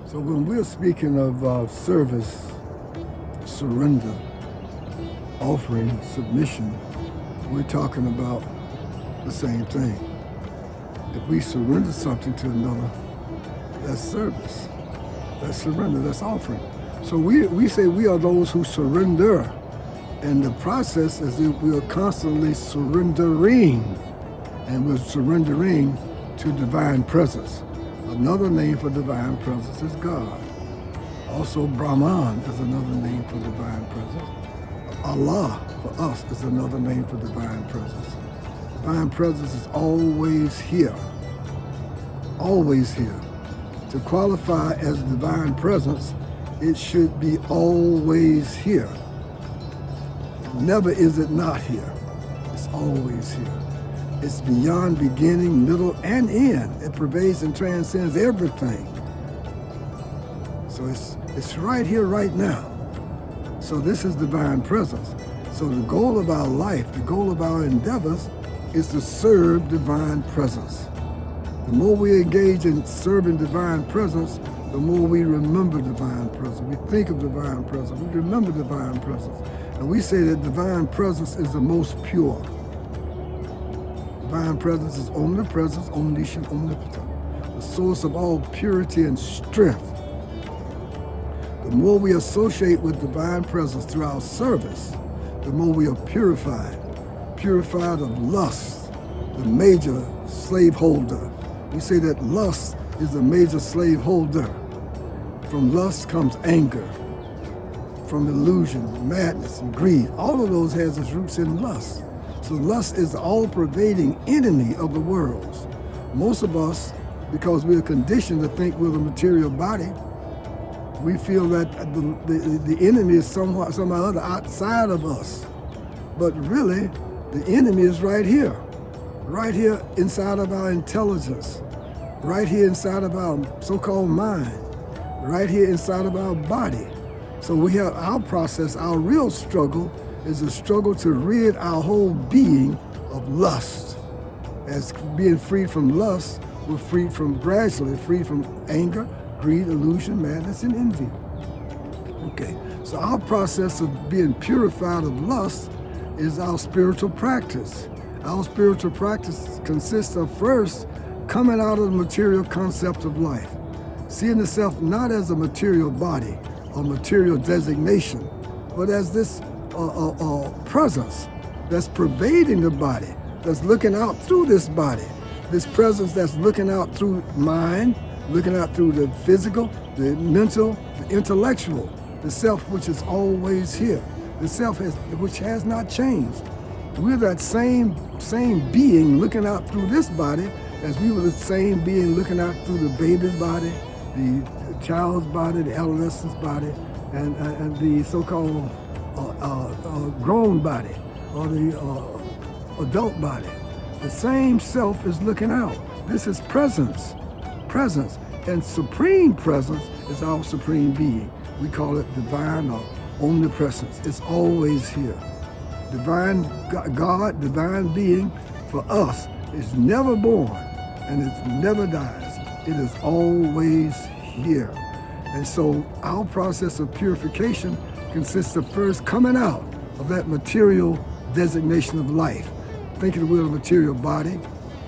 So when we're speaking of service, surrender, offering, submission, we're talking about the same thing. If we surrender something to another, that's service, that's surrender, that's offering. So we say we are those who surrender. And the process is that we are constantly surrendering. And we're surrendering to divine presence. Another name for divine presence is God. Also, Brahman is another name for divine presence. Allah, for us, is another name for divine presence. Divine presence is always here. Always here. To qualify as divine presence, it should be always here. Never is it not here. It's always here. It's beyond beginning, middle, and end. It pervades and transcends everything. So it's right here, right now. So this is divine presence. So the goal of our life, the goal of our endeavors is to serve divine presence. The more we engage in serving divine presence, the more we remember divine presence. We think of divine presence. We remember divine presence. And we say that divine presence is the most pure. Divine presence is omnipresence, omniscient, omnipotent, the source of all purity and strength. The more we associate with divine presence through our service, the more we are purified. Purified of lust, the major slaveholder. We say that lust is a major slaveholder. From lust comes anger. From illusion, madness, and greed. All of those has its roots in lust. So lust is the all-pervading enemy of the world. Most of us, because we're conditioned to think we're the material body, we feel that the enemy is somehow other outside of us. But really, the enemy is right here inside of our intelligence, right here inside of our so-called mind, right here inside of our body. So we have our process, our real struggle is a struggle to rid our whole being of lust. As being freed from lust, we're gradually freed from anger, greed, illusion, madness, and envy. Okay, so our process of being purified of lust is our spiritual practice. Our spiritual practice consists of first coming out of the material concept of life, seeing the self not as a material body or material designation, but as this presence that's pervading the body, that's looking out through this body, this presence that's looking out through mind, looking out through the physical, the mental, the intellectual, the self which is always here, the self which has not changed. We're that same being looking out through this body as we were the same being looking out through the baby's body, the child's body, the adolescent's body, and the so-called grown body or the adult body. The same self is looking out. This is presence. And supreme presence is our supreme being. We call it divine or omnipresence. It's always here. Divine God, divine being for us is never born and it never dies. It is always here. And so our process of purification consists of first coming out of that material designation of life, thinking we're a material body,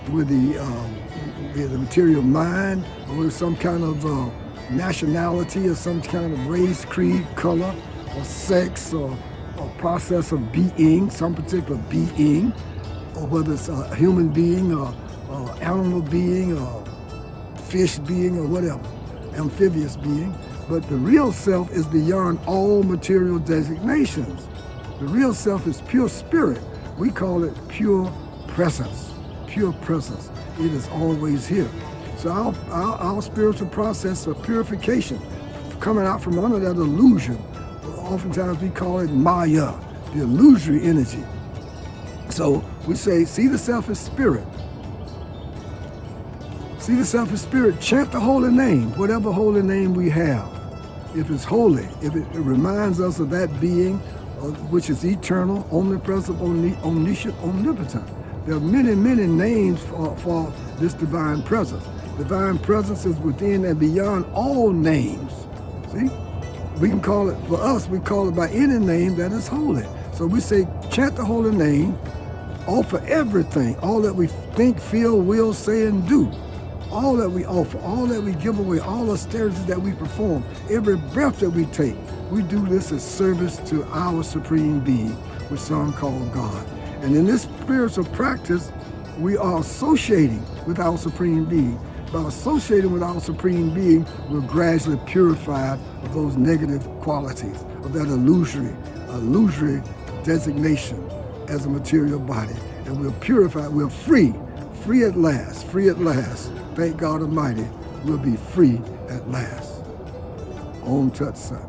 we're the material mind, or we're some kind of nationality or some kind of race, creed, color, or sex, or process of being, some particular being, or whether it's a human being or animal being or fish being or whatever, amphibious being. But the real self is beyond all material designations. The real self is pure spirit. We call it pure presence. Pure presence. It is always here. So our spiritual process of purification, coming out from under that illusion, oftentimes we call it Maya, the illusory energy. So we say, see the self as spirit. See the self as spirit. Chant the holy name, whatever holy name we have. If it's holy, if it reminds us of that being which is eternal, omnipresent, omniscient, omnipotent. There are many, many names for this divine presence. Divine presence is within and beyond all names. See? We can call it, for us, we call it by any name that is holy. So we say, chant the holy name, offer everything, all that we think, feel, will, say, and do. All that we offer, all that we give away, all austerities that we perform, every breath that we take, we do this as service to our supreme being, which some call God. And in this spiritual practice, we are associating with our supreme being. By associating with our supreme being, we're gradually purified of those negative qualities, of that illusory designation as a material body. And we're purified, we're free at last, Thank God Almighty, we'll be free at last. Om Tat Sat.